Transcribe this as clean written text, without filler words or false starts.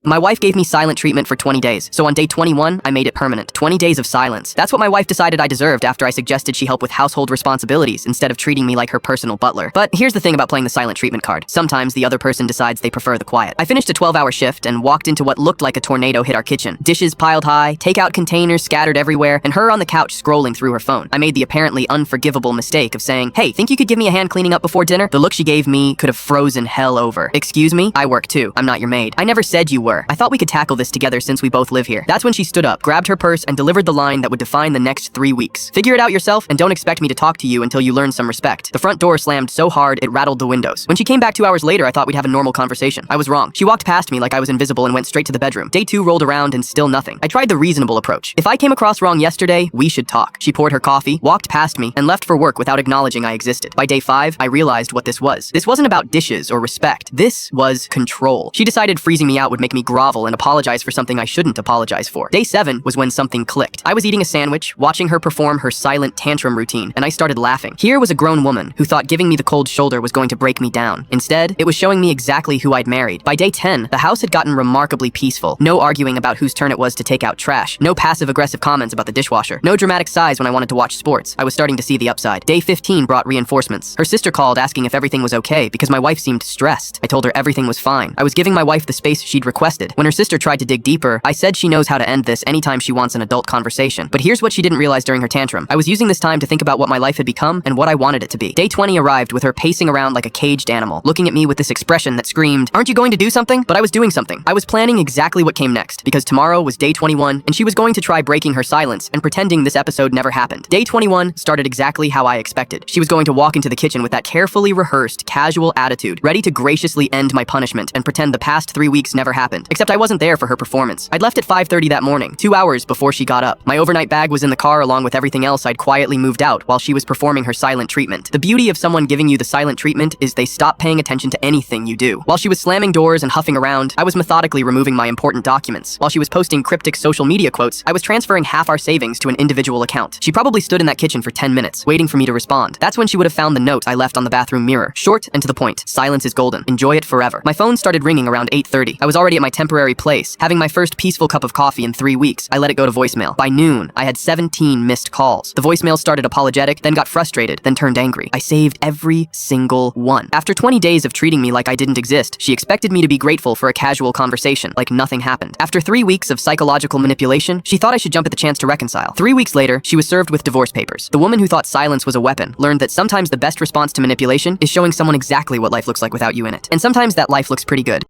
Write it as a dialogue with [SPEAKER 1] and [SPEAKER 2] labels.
[SPEAKER 1] My wife gave me silent treatment for 20 days, so on day 21, I made it permanent. 20 days of silence. That's what my wife decided I deserved after I suggested she help with household responsibilities instead of treating me like her personal butler. But here's the thing about playing the silent treatment card. Sometimes the other person decides they prefer the quiet. I finished a 12-hour shift and walked into what looked like a tornado hit our kitchen. Dishes piled high, takeout containers scattered everywhere, and her on the couch scrolling through her phone. I made the apparently unforgivable mistake of saying, "Hey, think you could give me a hand cleaning up before dinner?" The look she gave me could have frozen hell over. "Excuse me? I work too. I'm not your maid." "I never said you were. I thought we could tackle this together since we both live here." That's when she stood up, grabbed her purse, and delivered the line that would define the next 3 weeks. "Figure it out yourself, and don't expect me to talk to you until you learn some respect." The front door slammed so hard it rattled the windows. When she came back 2 hours later, I thought we'd have a normal conversation. I was wrong. She walked past me like I was invisible and went straight to the bedroom. Day 2 rolled around and still nothing. I tried the reasonable approach. If I came across wrong yesterday, we should talk. She poured her coffee, walked past me, and left for work without acknowledging I existed. By day 5, I realized what this was. This wasn't about dishes or respect. This was control. She decided freezing me out would make me grovel and apologize for something I shouldn't apologize for. Day 7 was when something clicked. I was eating a sandwich, watching her perform her silent tantrum routine, and I started laughing. Here was a grown woman who thought giving me the cold shoulder was going to break me down. Instead, it was showing me exactly who I'd married. By day 10, the house had gotten remarkably peaceful. No arguing about whose turn it was to take out trash. No passive-aggressive comments about the dishwasher. No dramatic sighs when I wanted to watch sports. I was starting to see the upside. Day 15 brought reinforcements. Her sister called asking if everything was okay because my wife seemed stressed. I told her everything was fine. I was giving my wife the space she'd requested. When her sister tried to dig deeper, I said she knows how to end this anytime she wants an adult conversation. But here's what she didn't realize during her tantrum. I was using this time to think about what my life had become and what I wanted it to be. Day 20 arrived with her pacing around like a caged animal, looking at me with this expression that screamed, "Aren't you going to do something?" But I was doing something. I was planning exactly what came next, because tomorrow was day 21, and she was going to try breaking her silence and pretending this episode never happened. Day 21 started exactly how I expected. She was going to walk into the kitchen with that carefully rehearsed, casual attitude, ready to graciously end my punishment and pretend the past 3 weeks never happened. Except I wasn't there for her performance. I'd left at 5:30 that morning, 2 hours before she got up. My overnight bag was in the car along with everything else I'd quietly moved out while she was performing her silent treatment. The beauty of someone giving you the silent treatment is they stop paying attention to anything you do. While she was slamming doors and huffing around, I was methodically removing my important documents. While she was posting cryptic social media quotes, I was transferring half our savings to an individual account. She probably stood in that kitchen for 10 minutes, waiting for me to respond. That's when she would have found the note I left on the bathroom mirror. Short and to the point. Silence is golden. Enjoy it forever. My phone started ringing around 8:30. I was already at my temporary place, having my first peaceful cup of coffee in 3 weeks. I let it go to voicemail. By noon, I had 17 missed calls. The voicemail started apologetic, then got frustrated, then turned angry. I saved every single one. After 20 days of treating me like I didn't exist, she expected me to be grateful for a casual conversation, like nothing happened. After 3 weeks of psychological manipulation, she thought I should jump at the chance to reconcile. 3 weeks later, she was served with divorce papers. The woman who thought silence was a weapon learned that sometimes the best response to manipulation is showing someone exactly what life looks like without you in it. And sometimes that life looks pretty good.